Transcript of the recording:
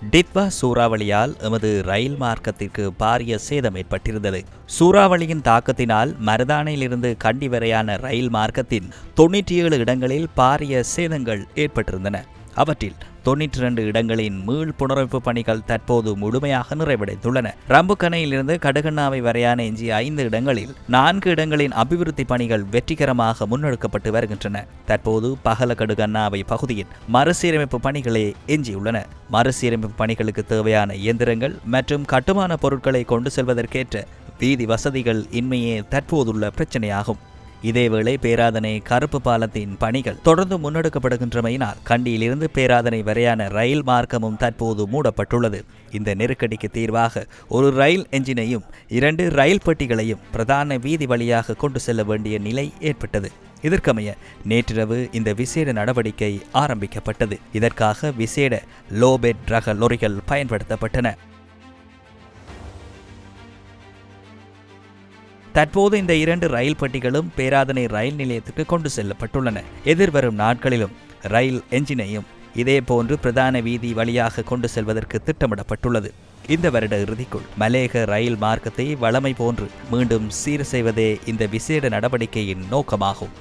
டித்வா சூறாவளியால் எமது ரயில் மார்க்கத்திற்கு பாரிய சேதம் ஏற்பட்டிருந்தது. சூறாவளியின் தாக்கத்தினால் மருதானையிலிருந்து கண்டி வரையான ரயில் மார்க்கத்தின் 97 இடங்களில் பாரிய சேதங்கள் ஏற்பட்டிருந்தன. அவற்றில் 92 இடங்களின் மீள் புனரமைப்பு பணிகள் தற்போது முழுமையாக நிறைவடைந்துள்ளன. ரம்புக்கனையிலிருந்து கடுகண்ணாவை வரையான எஞ்சிய 5 இடங்களில் 4 இடங்களின் அபிவிருத்தி பணிகள் வெற்றிகரமாக முன்னெடுக்கப்பட்டு வருகின்றன. தற்போது பகல கடுகண்ணாவை பகுதியின் மறுசீரமைப்பு பணிகளே எஞ்சியுள்ளன. மறுசீரமைப்பு பணிகளுக்கு தேவையான இயந்திரங்கள் மற்றும் கட்டுமான பொருட்களை கொண்டு செல்வதற்கேற்ற வீதி வசதிகள் இன்மையே தற்போதுள்ள பிரச்சினையாகும். இதேவேளை பேராதனை கருப்பு பாலத்தின் பணிகள் தொடர்ந்து முன்னெடுக்கப்படுகின்றமையினால் கண்டியிலிருந்து பேராதனை வரையான ரயில் மார்க்கமும் தற்போது மூடப்பட்டுள்ளது. இந்த நெருக்கடிக்கு தீர்வாக ஒரு ரயில் என்ஜினையும் 2 ரயில் பெட்டிகளையும் பிரதான வீதி வழியாக கொண்டு செல்ல வேண்டிய நிலை ஏற்பட்டது. இதற்கமைய நேற்றிரவு இந்த விசேட நடவடிக்கை ஆரம்பிக்கப்பட்டது. இதற்காக விசேட லோபெட் ரக லொரிகள் பயன்படுத்தப்பட்டன. தற்போது இந்த 2 ரயில் பெட்டிகளும் பேராதனை ரயில் நிலையத்துக்கு கொண்டு செல்லப்பட்டுள்ளன. எதிர்வரும் நாட்களிலும் ரயில் என்ஜினையும் இதேபோன்று பிரதான வீதி வழியாக கொண்டு செல்வதற்கு திட்டமிடப்பட்டுள்ளது. இந்த வருட இறுதிக்குள் மலேக ரயில் மார்க்கத்தை வழமை போன்று மீண்டும் சீர் செய்வதே இந்த விசேட நடவடிக்கையின் நோக்கமாகும்.